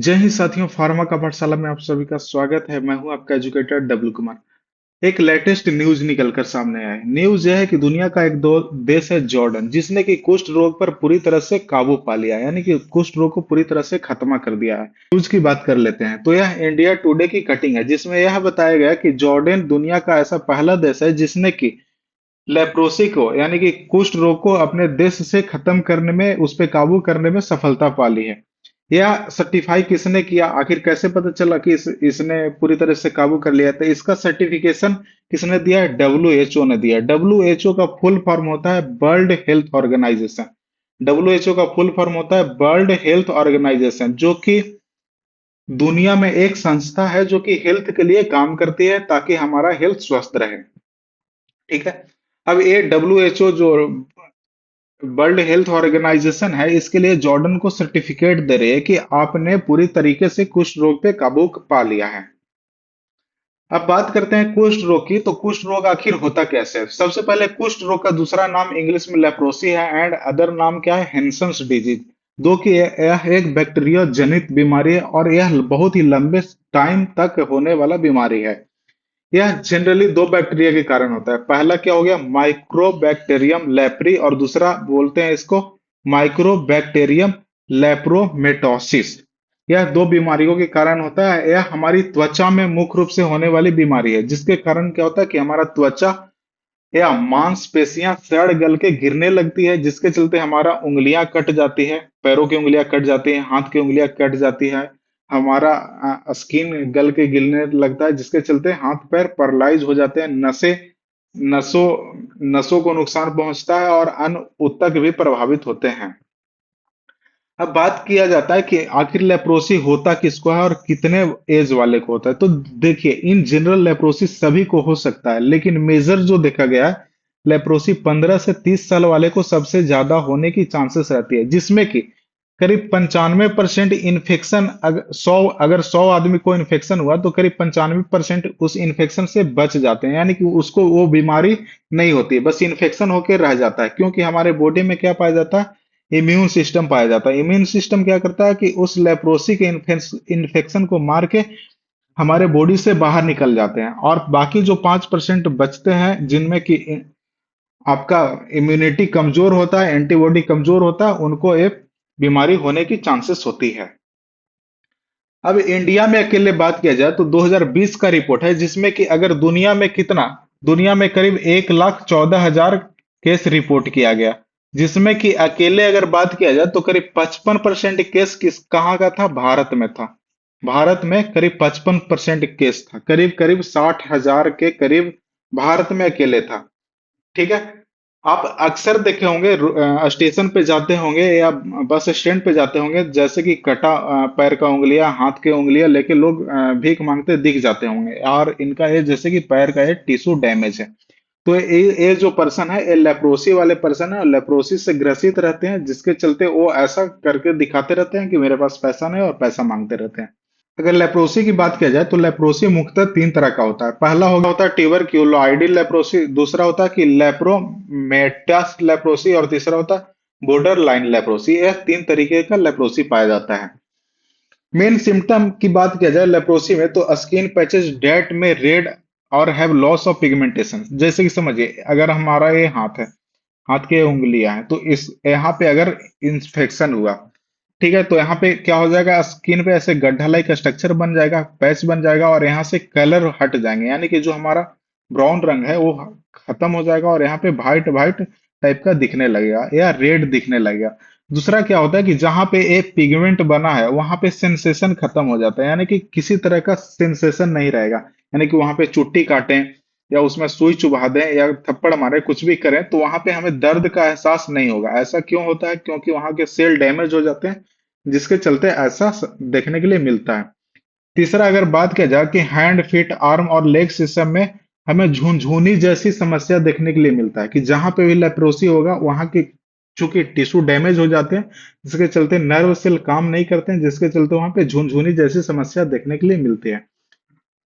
जय हिंद साथियों, फार्मा का पाठशाला में आप सभी का स्वागत है। मैं हूं आपका एजुकेटर डब्लू कुमार। एक लेटेस्ट न्यूज निकल कर सामने आया है। न्यूज यह है कि दुनिया का एक दो देश है जॉर्डन, जिसने कि कुष्ठ रोग पर पूरी तरह से काबू पा लिया है, यानी कि कुष्ठ रोग को पूरी तरह से खत्म कर दिया है। न्यूज की बात कर लेते हैं तो यह इंडिया टुडे की कटिंग है, जिसमें यह बताया गया कि जॉर्डन दुनिया का ऐसा पहला देश है जिसने कि लेप्रोसी को, यानी कि कुष्ठ रोग को अपने देश से खत्म करने में, उस पे काबू करने में सफलता पा ली है। यह सर्टिफाई किसने किया, आखिर कैसे पता चला कि इसने पूरी तरह से काबू कर लिया? तो इसका सर्टिफिकेशन किसने दिया है? डब्ल्यू ने दिया है। डब्ल्यू का फुल फॉर्म होता है वर्ल्ड हेल्थ ऑर्गेनाइजेशन। डब्ल्यू का फुल फॉर्म होता है वर्ल्ड हेल्थ ऑर्गेनाइजेशन, जो कि दुनिया में एक संस्था है जो कि हेल्थ के लिए काम करती है ताकि हमारा हेल्थ स्वस्थ रहे। ठीक है। अब ये डब्ल्यू जो वर्ल्ड हेल्थ ऑर्गेनाइजेशन है, इसके लिए जॉर्डन को सर्टिफिकेट दे रही है कि आपने पूरी तरीके से कुष्ठ रोग पे काबू पा लिया है। अब बात करते हैं कुष्ठ रोग की। तो कुष्ठ रोग आखिर होता कैसे है? सबसे पहले, कुष्ठ रोग का दूसरा नाम इंग्लिश में लेप्रोसी है एंड अदर नाम क्या है? हेंसन्स डिजीज। दो कि यह एक बैक्टीरिया जनित बीमारी है और यह बहुत ही लंबे टाइम तक होने वाला बीमारी है। यह जनरली दो बैक्टीरिया के कारण होता है। पहला क्या हो गया? माइक्रोबैक्टीरियम लेप्री, और दूसरा बोलते हैं इसको माइक्रोबैक्टीरियम लेप्रोमेटोसिस। यह दो बीमारियों के कारण होता है। यह हमारी त्वचा में मुख्य रूप से होने वाली बीमारी है, जिसके कारण क्या होता है कि हमारा त्वचा या मांसपेशियां सड़ गल के गिरने लगती है, जिसके चलते हमारा उंगलियां कट जाती है, पैरों की उंगलियां कट जाती हैं, हाथ की उंगलियां कट जाती है। हमारा स्किन गल के गिरने लगता है, जिसके चलते हाथ पैर पैरालाइज हो जाते हैं, नसों नसों को नुकसान पहुंचता है और अन्य ऊतक भी प्रभावित होते हैं। अब बात किया जाता है कि आखिर लेप्रोसी होता किसको है और कितने एज वाले को होता है। तो देखिए, इन जनरल लेप्रोसी सभी को हो सकता है, लेकिन मेजर जो देखा गया है, लेप्रोसी 15 से 30 साल वाले को सबसे ज्यादा होने की चांसेस रहती है, जिसमें कि करीब 95% इन्फेक्शन, अगर 100 आदमी को इन्फेक्शन हुआ तो करीब 95% उस इन्फेक्शन से बच जाते हैं, यानी कि उसको वो बीमारी नहीं होती, बस इन्फेक्शन होकर रह जाता है। क्योंकि हमारे बॉडी में क्या पाया जाता है? इम्यून सिस्टम पाया जाता है। इम्यून सिस्टम क्या करता है कि उस लेप्रोसी के इन्फेक्शन को मार के हमारे बॉडी से बाहर निकल जाते हैं, और बाकी जो 5% बचते हैं, जिनमें कि आपका इम्यूनिटी कमजोर होता है, एंटीबॉडी कमजोर होता है, उनको एक बीमारी होने की चांसेस होती है। अब इंडिया में अकेले बात किया जाए तो 2020 का रिपोर्ट है, जिसमें कि अगर दुनिया में करीब 1,14,000 केस रिपोर्ट किया गया, जिसमें कि अकेले अगर बात किया जाए तो करीब 55% केस कहाँ का था? भारत में था। भारत में करीब 55% केस था, करीब करीब 60,000 के करीब भारत में अकेले था। ठीक है। आप अक्सर देखे होंगे, स्टेशन पे जाते होंगे या बस स्टैंड पे जाते होंगे, जैसे कि कटा पैर का उंगलियां, हाथ के उंगलियां लेके लोग भीख मांगते दिख जाते होंगे, और इनका ये जैसे कि पैर का ये टिश्यू डैमेज है। तो ये जो पर्सन है, ये लेप्रोसी वाले पर्सन है, और लेप्रोसी से ग्रसित रहते हैं, जिसके चलते वो ऐसा करके दिखाते रहते हैं कि मेरे पास पैसा नहीं, और पैसा मांगते रहते हैं। अगर लेप्रोसी की बात किया जाए तो लेप्रोसी मुख्यतः तीन तरह का होता है। पहला होता है ट्यूबरक्युलोइडल लेप्रोसी, दूसरा होता है कि लेप्रोमेटस लेप्रोसी, और तीसरा होता है बॉर्डर लाइन लेप्रोसी। यह तीन तरीके का लेप्रोसी पाया जाता है। मेन सिम्टम की बात किया जाए लेप्रोसी में, तो स्किन पैचेस डेट में रेड और हैव लॉस ऑफ पिगमेंटेशन। जैसे कि समझिए, अगर हमारा ये हाथ है, हाथ की उंगलियां हैं, तो इस यहाँ पे अगर इंफेक्शन हुआ, ठीक है, तो यहाँ पे क्या हो जाएगा? स्किन पे ऐसे गड्ढा लाइक स्ट्रक्चर बन जाएगा, पैच बन जाएगा, और यहाँ से कलर हट जाएंगे, यानी कि जो हमारा ब्राउन रंग है वो खत्म हो जाएगा, और यहाँ पे व्हाइट व्हाइट टाइप का दिखने लगेगा या रेड दिखने लगेगा। दूसरा क्या होता है कि जहां पे एक पिगमेंट बना है, वहां पे सेंसेशन खत्म हो जाता है, यानी कि किसी तरह का सेंसेशन नहीं रहेगा। यानी कि वहां पे चुट्टी काटें या उसमें सुई चुभा दें या थप्पड़ मारे, कुछ भी करें, तो वहां पे हमें दर्द का एहसास नहीं होगा। ऐसा क्यों होता है? क्योंकि वहां के सेल डैमेज हो जाते हैं, जिसके चलते ऐसा देखने के लिए मिलता है। तीसरा अगर बात किया जाए कि हैंड फीट आर्म और लेग सिस्टम में हमें झुनझुनी जैसी समस्या देखने के लिए मिलता है, कि जहां पे भी लेप्रोसी होगा वहां के चूंकि टिश्यू डैमेज हो जाते हैं, जिसके चलते नर्व सेल काम नहीं करते हैं, जिसके चलते वहां पे झुनझुनी जैसी समस्या देखने के लिए मिलती है।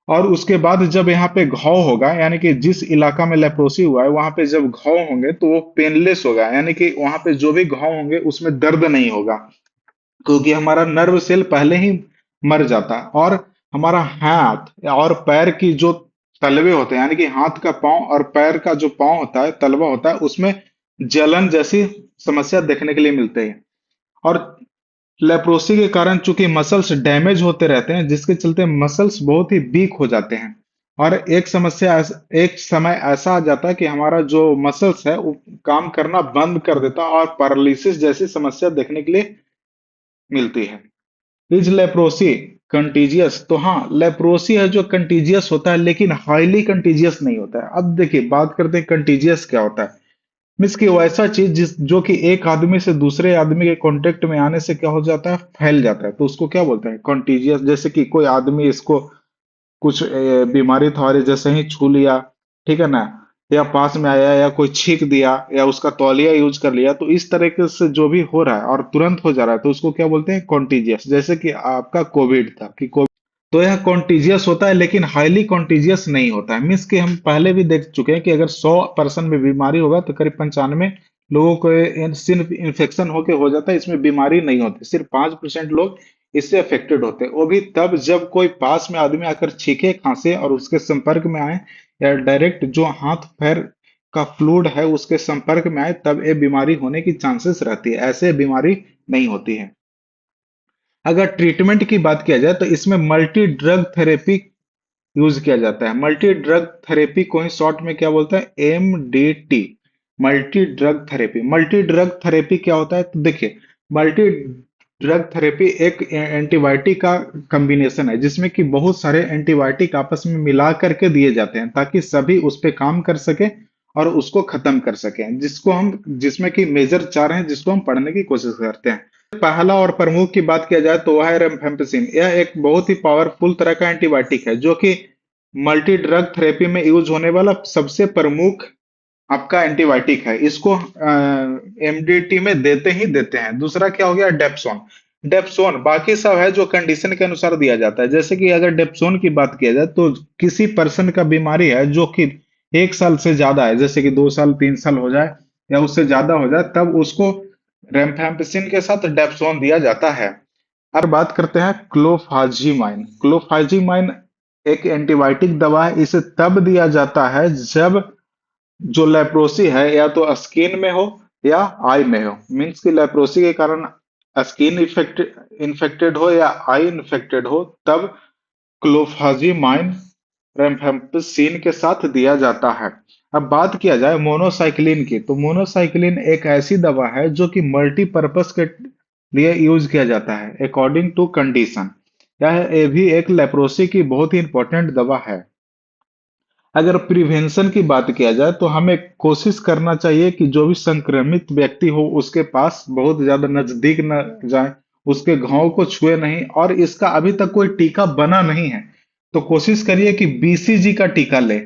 और उसके बाद जब यहाँ पे घाव होगा, यानी कि जिस इलाका में लेप्रोसी हुआ है वहां पे जब घाव होंगे तो वो पेनलेस होगा, यानी कि वहां पे जो भी घाव होंगे उसमें दर्द नहीं होगा, क्योंकि हमारा नर्व सेल पहले ही मर जाता है। और हमारा हाथ और पैर की जो तलवे होते हैं, यानी कि हाथ का पांव और पैर का जो पांव होता है, तलवा होता है, उसमें जलन जैसी समस्या देखने के लिए मिलते हैं। और लेप्रोसी के कारण चूंकि मसल्स डैमेज होते रहते हैं, जिसके चलते मसल्स बहुत ही वीक हो जाते हैं। और एक समय ऐसा आ जाता है कि हमारा जो मसल्स है वो काम करना बंद कर देता है और पैरालिसिस जैसी समस्या देखने के लिए मिलती है। Is leprosy contiguous? तो हाँ, लेप्रोसी है जो कंटीजियस होता है, लेकिन हाईली कंटीजियस नहीं होता है। अब देखिए, बात करते हैं कंटीजियस क्या होता है। मीन्स कि वो ऐसा चीज जिस जो कि एक आदमी से दूसरे आदमी के कांटेक्ट में आने से क्या हो जाता है, फैल जाता है, तो उसको क्या बोलते हैं, कंटीजियस। जैसे कि कोई आदमी इसको कुछ बीमारी था और जैसे ही छू लिया, ठीक है ना, या पास में आया या कोई छींक दिया या उसका तौलिया यूज कर लिया, तो इस तरीके से जो भी हो रहा है और तुरंत हो जा रहा है, तो उसको क्या बोलते हैं, कॉन्टीजियस। जैसे कि आपका कोविड था कि तो यह कॉन्टीजियस होता है, लेकिन हाईली कॉन्टीजियस नहीं होता है। मीन्स कि हम पहले भी देख चुके हैं कि अगर 100% में बीमारी होगा तो करीब 95 लोगों को सिर्फ इन्फेक्शन होके हो जाता है, इसमें बीमारी नहीं होती। सिर्फ 5% लोग इससे अफेक्टेड होते हैं, वो भी तब जब कोई पास में आदमी आकर छींके, खांसे और उसके संपर्क में आए, या डायरेक्ट जो हाथ पैर का फ्लूइड है उसके संपर्क में आए, तब ये बीमारी होने की चांसेस रहती है। ऐसे बीमारी नहीं होती है। अगर ट्रीटमेंट की बात किया जाए तो इसमें मल्टी ड्रग थेरेपी यूज किया जाता है। मल्टी ड्रग थेरेपी को ही शॉर्ट में क्या बोलते हैं, MDT, multi drug therapy. Multi drug therapy क्या होता है, तो देखिए, मल्टी ड्रग थेरेपी एक एंटीबायोटिक का कॉम्बिनेशन है, जिसमें कि बहुत सारे एंटीबायोटिक आपस में मिला करके दिए जाते हैं ताकि सभी उस पे काम कर सके और उसको खत्म कर सकें, जिसमें कि मेजर चार हैं जिसको हम पढ़ने की कोशिश करते हैं। पहला और प्रमुख की बात किया जाए तो वह है रेमफेम्पिसिन। यह एक बहुत ही पावरफुल तरह का एंटीबायोटिक है, जो कि मल्टी ड्रग थेरेपी में यूज होने वाला सबसे प्रमुख आपका एंटीबायोटिक है। इसको एमडीटी में देते ही देते हैं। दूसरा क्या हो गया, डेप्सोन। डेप्सोन बाकी सब है जो कंडीशन के अनुसार दिया जाता है। जैसे कि अगर डेप्सोन की बात किया जाए तो किसी पर्सन का बीमारी है जो कि 1 साल से ज्यादा है, जैसे कि 2 साल 3 साल हो जाए या उससे ज्यादा हो जाए, तब उसको रेमफेम्पिसिन के साथ डेप्सोन दिया जाता है। अब बात करते हैं क्लोफाजीमाइन। क्लोफाजीमाइन एक एंटीबायोटिक दवा है। इसे तब दिया जाता है जब जो लेप्रोसी है या तो स्किन में हो या आई में हो। मीन्स कि लेप्रोसी के कारण स्किन इन्फेक्टेड हो या आई इन्फेक्टेड हो, तब क्लोफाजीमाइन रेमफेम्पिसिन के साथ दिया जाता है। अब बात किया जाए मोनोसाइक्लिन की, तो मोनोसाइक्लिन एक ऐसी दवा है जो कि मल्टीपर्पज के लिए यूज किया जाता है अकॉर्डिंग टू कंडीशन। यह ये भी एक लेप्रोसी की बहुत ही इंपॉर्टेंट दवा है। अगर प्रिवेंशन की बात किया जाए तो हमें कोशिश करना चाहिए कि जो भी संक्रमित व्यक्ति हो उसके पास बहुत ज्यादा नजदीक न जाए, उसके घाव को छुए नहीं, और इसका अभी तक कोई टीका बना नहीं है तो कोशिश करिए कि BCG का टीका ले।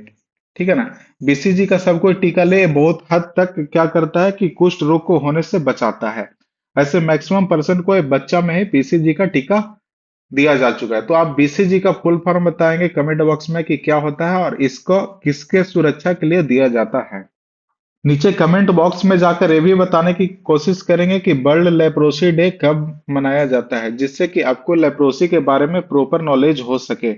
ठीक है ना, BCG का सब कोई टीका ले। ये बहुत हद तक क्या करता है कि कुष्ठ रोग को होने से बचाता है। ऐसे मैक्सिमम पर्सन को ये बच्चा में ही BCG का टीका दिया जा चुका है। तो आप BCG का फुल फॉर्म बताएंगे कमेंट बॉक्स में कि क्या होता है और इसको किसके सुरक्षा के लिए दिया जाता है। नीचे कमेंट बॉक्स में जाकर ये भी बताने की कोशिश करेंगे कि वर्ल्ड लेप्रोसी डे कब मनाया जाता है, जिससे कि आपको लेप्रोसी के बारे में प्रॉपर नॉलेज हो सके।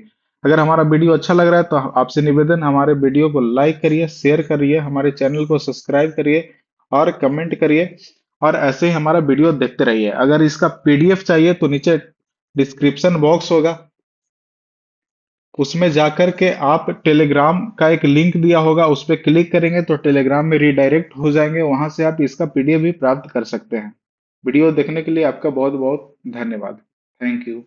अगर हमारा वीडियो अच्छा लग रहा है तो आपसे निवेदन, हमारे वीडियो को लाइक करिए, शेयर करिए, हमारे चैनल को सब्सक्राइब करिए और कमेंट करिए। और ऐसे ही हमारा वीडियो देखते रहिए। अगर इसका PDF चाहिए तो नीचे डिस्क्रिप्शन बॉक्स होगा, उसमें जाकर के आप टेलीग्राम का एक लिंक दिया होगा, उस पर क्लिक करेंगे तो टेलीग्राम में रीडायरेक्ट हो जाएंगे। वहां से आप इसका PDF भी प्राप्त कर सकते हैं। वीडियो देखने के लिए आपका बहुत बहुत धन्यवाद। Thank you.